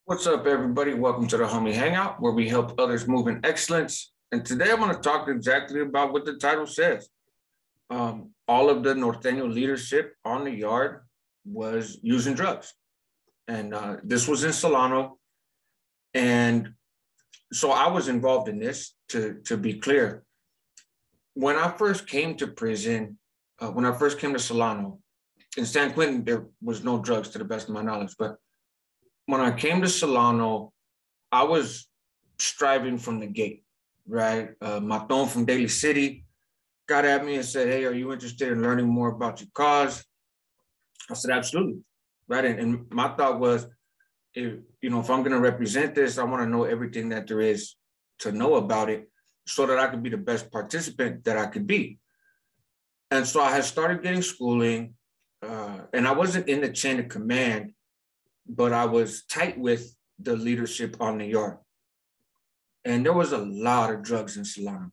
What's up, everybody? Welcome to the Homie Hangout, where we help others move in excellence. And today I'm going to talk exactly about what the title says. All of the Norteño leadership on the yard was using drugs. And this was in Solano. And so I was involved in this, to be clear. When I first came to prison, when I first came to Solano, in San Quentin, there was no drugs to the best of my knowledge. But when I came to Solano, I was striving from the gate, right? Maton from Daly City got at me and said, "Hey, are you interested in learning more about your cause?" I said, "Absolutely," right? And my thought was, if I'm going to represent this, I want to know everything that there is to know about it so that I could be the best participant that I could be. And so I had started getting schooling, and I wasn't in the chain of command, but I was tight with the leadership on the yard. And there was a lot of drugs in Solano.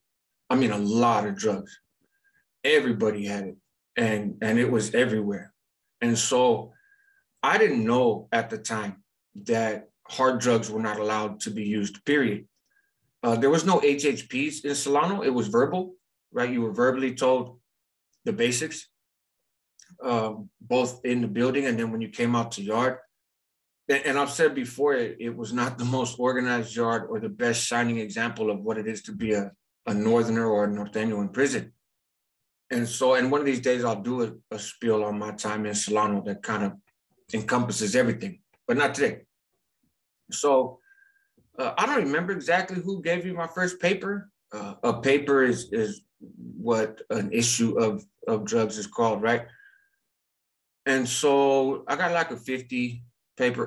I mean, a lot of drugs. Everybody had it, and it was everywhere. And so I didn't know at the time that hard drugs were not allowed to be used, period. There was no HHPs in Solano. It was verbal, right? You were verbally told the basics, both in the building and then when you came out to yard. And I've said before, it was not the most organized yard or the best shining example of what it is to be a Northerner or a Norteño in prison. And so, and one of these days I'll do a spiel on my time in Solano that kind of encompasses everything, but not today. So I don't remember exactly who gave me my first paper. A paper is what an issue of drugs is called, right? And so I got like a 50 paper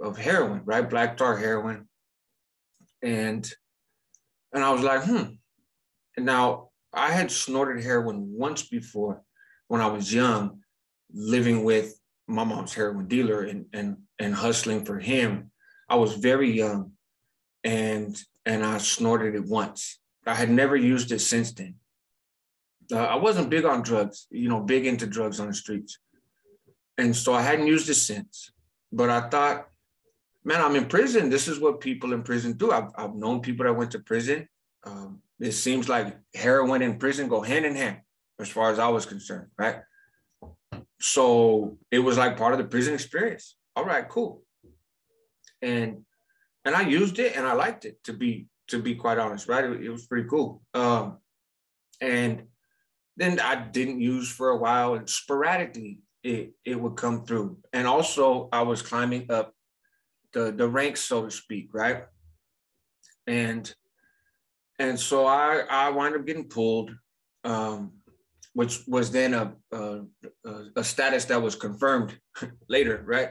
of heroin, right? Black tar heroin. And I was like, And now I had snorted heroin once before when I was young, living with my mom's heroin dealer and hustling for him. I was very young and I snorted it once. I had never used it since then. I wasn't big on drugs, big into drugs on the streets. And so I hadn't used it since. But I thought, man, I'm in prison. This is what people in prison do. I've known people that went to prison. It seems like heroin and prison go hand in hand, as far as I was concerned, right? So it was like part of the prison experience. All right, cool. And I used it and I liked it, to be quite honest, right? It was pretty cool. And then I didn't use for a while, and sporadically it would come through. And also I was climbing up the ranks, so to speak, right? And so I wound up getting pulled, which was then a status that was confirmed later, right?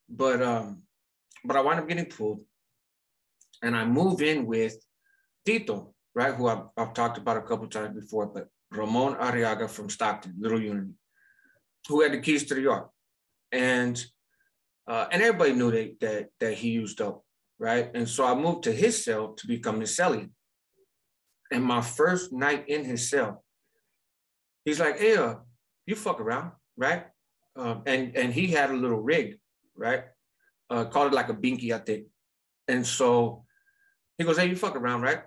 But I wound up getting pulled, and I moved in with Tito, right? Who I've talked about a couple of times before, but Ramon Arriaga from Stockton, Little Unity, who had the keys to the yard. And everybody knew that he used dope, right? And so I moved to his cell to become his cellie. And my first night in his cell, he's like, "Hey, you fuck around, right?" And he had a little rig, right? Called it like a binky, I think. And so he goes, "Hey, you fuck around, right?"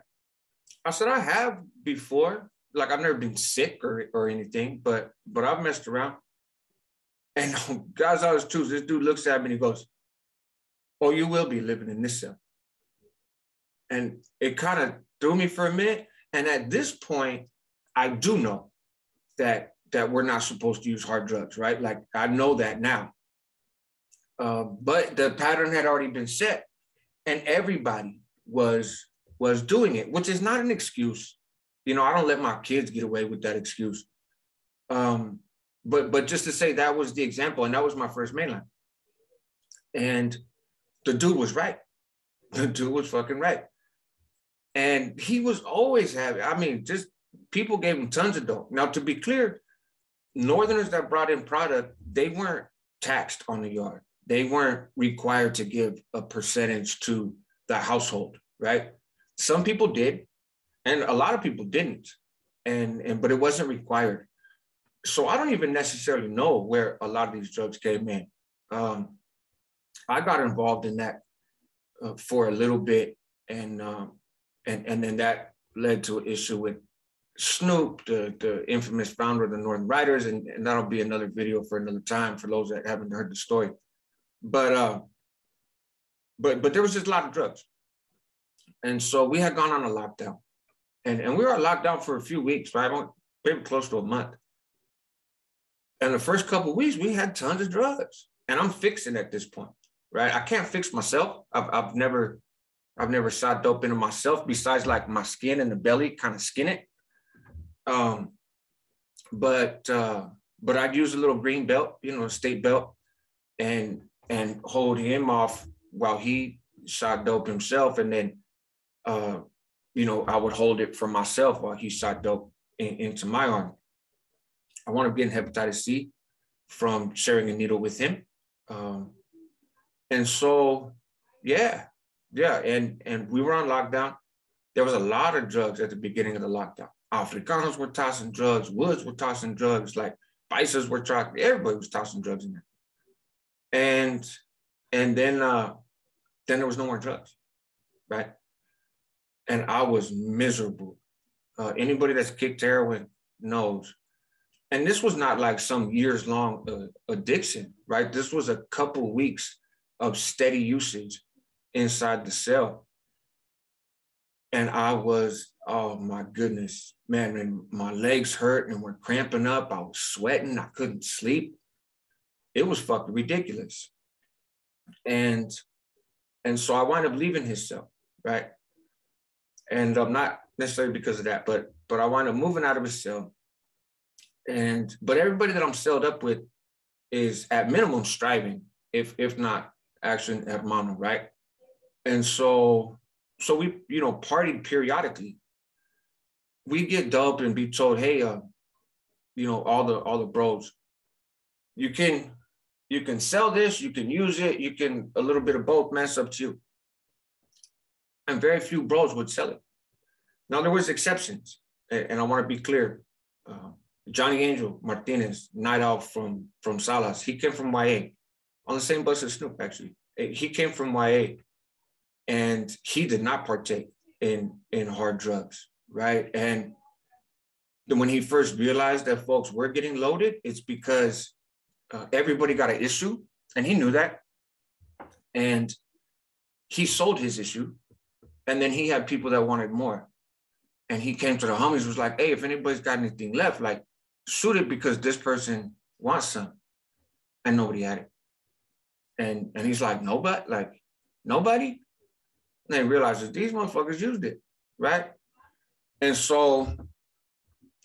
I said, "I have before. Like, I've never been sick or anything, but I've messed around." And God's honest truth, this dude looks at me and he goes, "Oh, you will be living in this cell." And it kind of threw me for a minute. And at this point, I do know that we're not supposed to use hard drugs, right? Like, I know that now. But the pattern had already been set, and everybody was doing it, which is not an excuse. I don't let my kids get away with that excuse. But just to say, that was the example, and that was my first mainline. And the dude was right. The dude was fucking right. And he was always just people gave him tons of dope. Now, to be clear, Northerners that brought in product, they weren't taxed on the yard. They weren't required to give a percentage to the household, right? Some people did, and a lot of people didn't. But it wasn't required. So I don't even necessarily know where a lot of these drugs came in. I got involved in that for a little bit, and then that led to an issue with Snoop, the infamous founder of the Northern Riders, and that'll be another video for another time for those that haven't heard the story. But there was just a lot of drugs, and so we had gone on a lockdown, and we were on lockdown for a few weeks, right? Maybe close to a month. And the first couple of weeks, we had tons of drugs, and I'm fixing at this point, right? I can't fix myself. I've never shot dope into myself besides like my skin and the belly, kind of skin it. But I'd use a little green belt, a state belt, and hold him off while he shot dope himself. And then, I would hold it for myself while he shot dope into my arm. I wound up getting hepatitis C from sharing a needle with him. And so, yeah. And we were on lockdown. There was a lot of drugs at the beginning of the lockdown. Africanos were tossing drugs, Woods were tossing drugs, like Bisons were trying, everybody was tossing drugs in there. And then there was no more drugs, right? And I was miserable. Anybody that's kicked heroin knows. And this was not like some years-long addiction, right? This was a couple weeks of steady usage inside the cell. And I was, oh my goodness, man, and my legs hurt and were cramping up. I was sweating, I couldn't sleep. It was fucking ridiculous. And so I wound up leaving his cell, right? And not necessarily because of that, but I wound up moving out of his cell. But everybody that I'm celled up with is at minimum striving, if not actually at mono, right? And so we, partied periodically. We get dope and be told, hey, all the bros, you can sell this, you can use it, you can, a little bit of both, mess up to you. And very few bros would sell it. Now there was exceptions, and I want to be clear. Johnny Angel Martinez, night out from Salas, he came from YA, on the same bus as Snoop, actually. He came from YA, and he did not partake in hard drugs, right? And then when he first realized that folks were getting loaded, it's because everybody got an issue, and he knew that. And he sold his issue, and then he had people that wanted more. And he came to the homies, was like, hey, if anybody's got anything left, like, shoot it because this person wants some. And nobody had it. And he's like, nobody? Like, nobody? And they realized that these motherfuckers used it, right? And so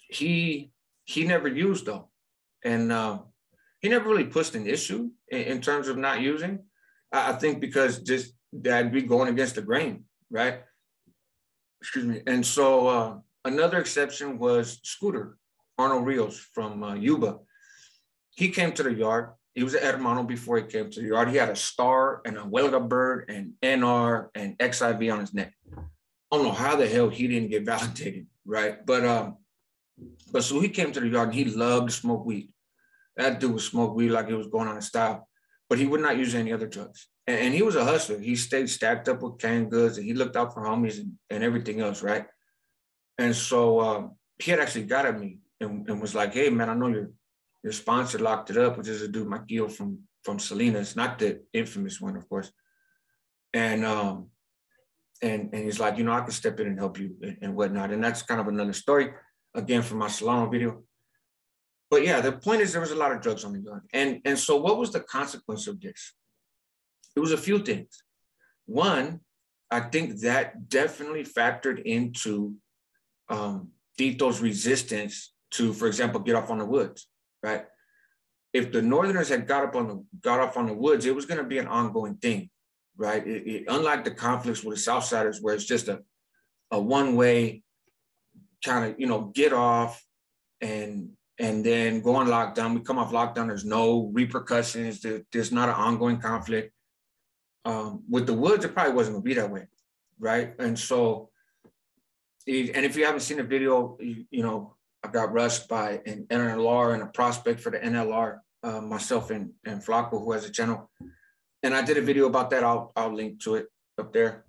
he never used them. And he never really pushed an issue in terms of not using. I think because just that'd be going against the grain, right? Excuse me. And so another exception was Scooter, Arnold Rios from Yuba. He came to the yard. He was an hermano before he came to the yard. He had a star and a Huelga bird and NR and XIV on his neck. I don't know how the hell he didn't get validated, right? But so he came to the yard and he loved to smoke weed. That dude would smoke weed like it was going on in style, but he would not use any other drugs. And he was a hustler. He stayed stacked up with canned goods and he looked out for homies and everything else, right? And so he had actually got at me and was like, hey, man, I know your sponsor locked it up, which is a dude, Maquillo from Salinas, not the infamous one, of course. And he's like, I can step in and help you and whatnot. And that's kind of another story, again, from my Solano video. But yeah, the point is there was a lot of drugs on the yard. And so what was the consequence of this? It was a few things. One, I think that definitely factored into Tito's resistance to, for example, get off on the woods, right? If the Northerners had got off on the woods, it was going to be an ongoing thing, right? Unlike the conflicts with the Southsiders, where it's just a one-way kind of, get off and then go on lockdown. We come off lockdown, there's no repercussions. There's not an ongoing conflict. With the woods, it probably wasn't going to be that way, right? And so, and if you haven't seen the video, I got rushed by an NLR and a prospect for the NLR, myself and Flaco, who has a channel. And I did a video about that. I'll link to it up there.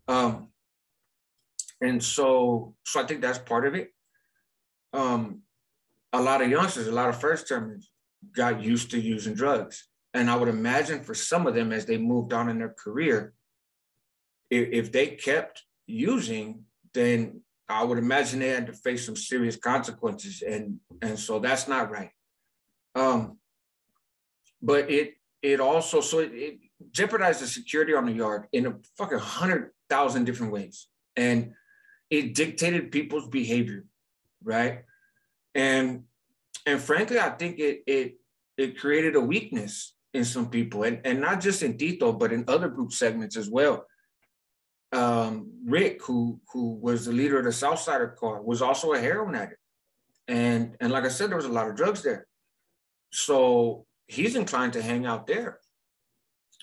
And so I think that's part of it. A lot of youngsters, a lot of first termers got used to using drugs. And I would imagine for some of them, as they moved on in their career, if they kept using, then I would imagine they had to face some serious consequences. And so that's not right. But it also, so it jeopardized the security on the yard in a fucking 100,000 different ways. And it dictated people's behavior, right? And frankly, I think it created a weakness in some people, and not just in Tito, but in other group segments as well. Rick, who was the leader of the Southsider Car, was also a heroin addict. And like I said, there was a lot of drugs there. So he's inclined to hang out there.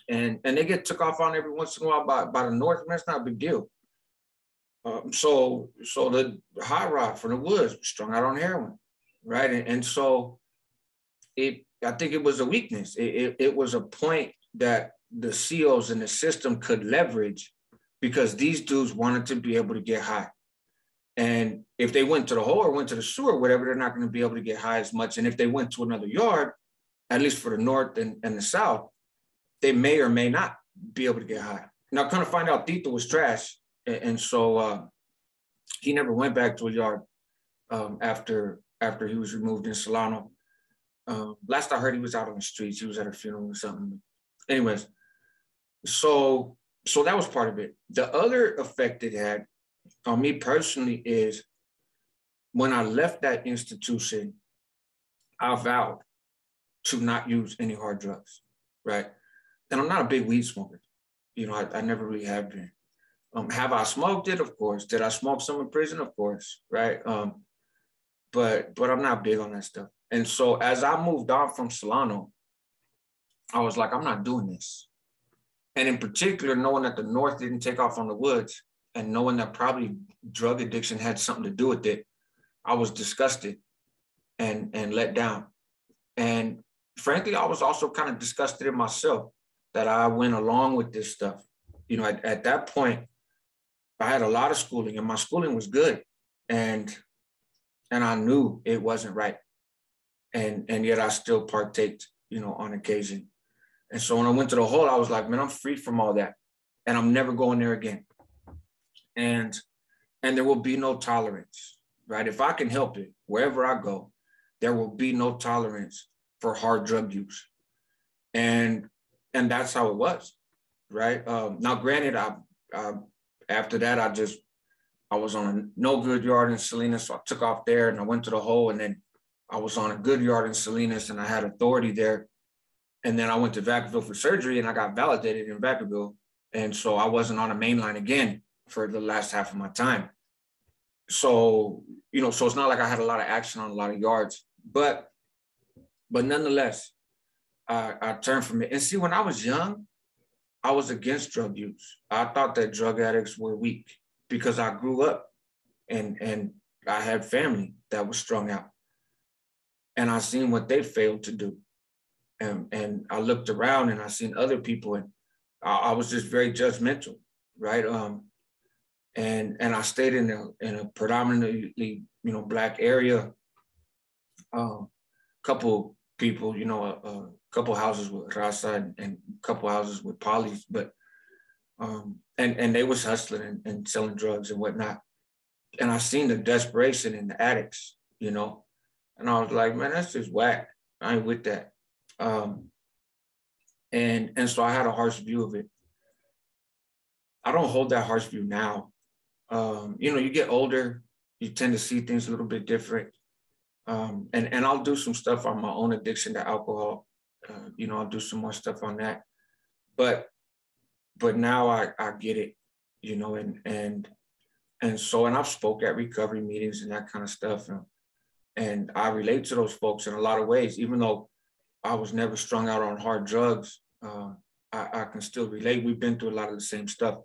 And they get took off on every once in a while by the North, and that's not a big deal. So the hot rod from the woods was strung out on heroin, right? And so I think it was a weakness. It was a point that the CEOs in the system could leverage, because these dudes wanted to be able to get high. And if they went to the hole or went to the sewer, whatever, they're not going to be able to get high as much. And if they went to another yard, at least for the North and the South, they may or may not be able to get high. Now, kind of find out Tito was trash. And so he never went back to a yard after he was removed in Solano. Last I heard, he was out on the streets. He was at a funeral or something. Anyways, so that was part of it. The other effect it had on me personally is when I left that institution, I vowed to not use any hard drugs, right? And I'm not a big weed smoker. You know, I never really have been. Have I smoked it? Of course. Did I smoke some in prison? Of course, right? But I'm not big on that stuff. And so as I moved on from Solano, I was like, I'm not doing this. And in particular, knowing that the North didn't take off on the woods, and knowing that probably drug addiction had something to do with it, I was disgusted and let down. And frankly, I was also kind of disgusted in myself that I went along with this stuff. You know, at that point, I had a lot of schooling, and my schooling was good. And I knew it wasn't right. And yet I still partaked, you know, on occasion. And so when I went to the hole, I was like, man, I'm free from all that, and I'm never going there again. And there will be no tolerance, right? If I can help it, wherever I go, there will be no tolerance for hard drug use. And that's how it was, right? Now, granted, after that, I was on a no good yard in Salinas, so I took off there and I went to the hole, and then I was on a good yard in Salinas and I had authority there. And then I went to Vacaville for surgery and I got validated in Vacaville. And so I wasn't on a main line again for the last half of my time. So, you know, so it's not like I had a lot of action on a lot of yards, but nonetheless, I turned from it. And see, when I was young, I was against drug use. I thought that drug addicts were weak because I grew up and I had family that was strung out. And I seen what they failed to do. And I looked around and I seen other people, and I was just very judgmental, right? And I stayed in a predominantly, you know, Black area. Couple people, you know, a couple houses with Raza and a couple houses with polys, but and they was hustling and selling drugs and whatnot. And I seen the desperation in the addicts, you know, and I was like, man, that's just whack. I ain't with that. And so I had a harsh view of it. I don't hold that harsh view now. You know, you get older, you tend to see things a little bit different. And I'll do some stuff on my own addiction to alcohol. You know, I'll do some more stuff on that. But now I get it, you know, and so I've spoke at recovery meetings and that kind of stuff. And I relate to those folks in a lot of ways, even though I was never strung out on hard drugs. I can still relate. We've been through a lot of the same stuff.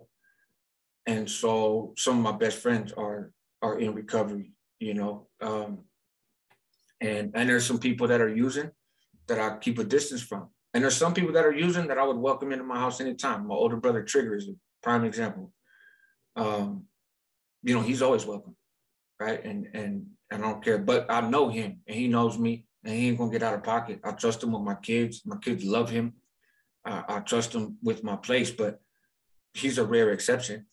And so some of my best friends are in recovery, you know. And there's some people that are using that I keep a distance from. And there's some people that are using that I would welcome into my house anytime. My older brother Trigger is a prime example. You know, he's always welcome, right? And I don't care, but I know him and he knows me and he ain't gonna get out of pocket. I trust him with my kids. My kids love him. I trust him with my place, but he's a rare exception,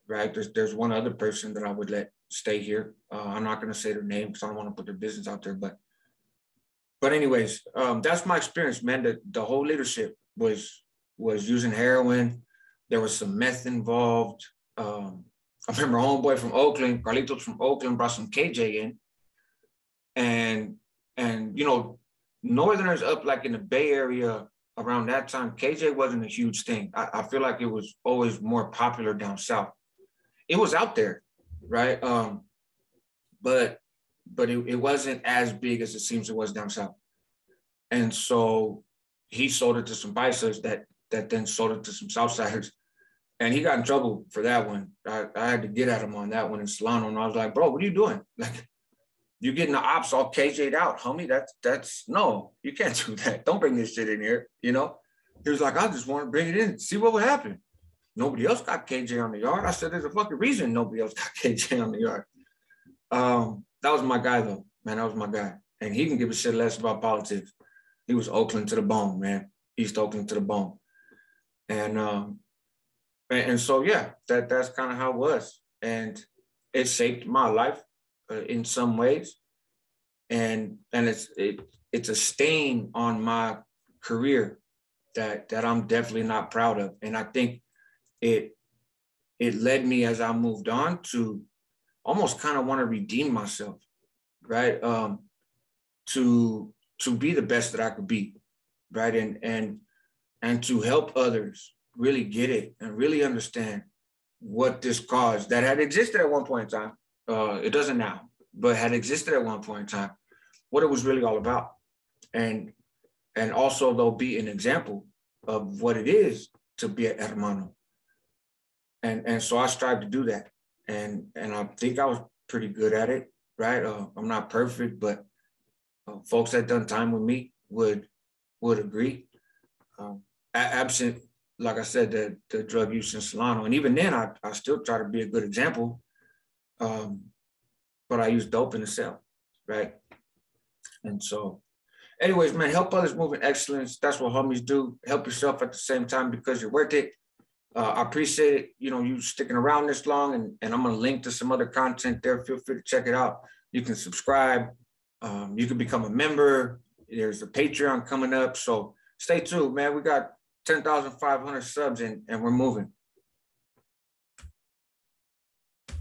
right? There's one other person that I would let stay here. I'm not gonna say their name because I don't want to put their business out there, but anyways, that's my experience, man. The whole leadership was using heroin. There was some meth involved. I remember a homeboy from Oakland, Carlitos from Oakland, brought some KJ in. And you know, Northerners up like in the Bay Area around that time, KJ wasn't a huge thing. I feel like it was always more popular down south. It was out there, right? But it wasn't as big as it seems it was down south. And so he sold it to some paisas that then sold it to some Southsiders. And he got in trouble for that one. I had to get at him on that one in Solano. And I was like, bro, what are you doing? Like, you're getting the ops all KJ'd out, homie. That's no, you can't do that. Don't bring this shit in here, you know? He was like, I just want to bring it in, see what would happen. Nobody else got KJ on the yard. I said, there's a fucking reason nobody else got KJ on the yard. That was my guy, though, man. That was my guy. And he can give a shit less about politics. He was Oakland to the bone, man. East Oakland to the bone. And so, yeah, that's kind of how it was. And it shaped my life in some ways. And it's a stain on my career that I'm definitely not proud of. And I think it led me as I moved on to almost kind of want to redeem myself, right? To be the best that I could be, right? And to help others really get it and really understand what this cause that had existed at one point in time. It doesn't now, but had existed at one point in time, what it was really all about. And also, though, be an example of what it is to be an hermano. And so I strive to do that. And I think I was pretty good at it, right? I'm not perfect, but folks that done time with me would agree. Absent, like I said, the drug use in Solano. And even then, I still try to be a good example. But I use dope in the cell, right? And so, anyways, man, help others move in excellence. That's what homies do. Help yourself at the same time because you're worth it. I appreciate it, you know, you sticking around this long, and I'm going to link to some other content there. Feel free to check it out. You can subscribe. You can become a member. There's a Patreon coming up. So stay tuned, man. We got 10,500 subs and we're moving.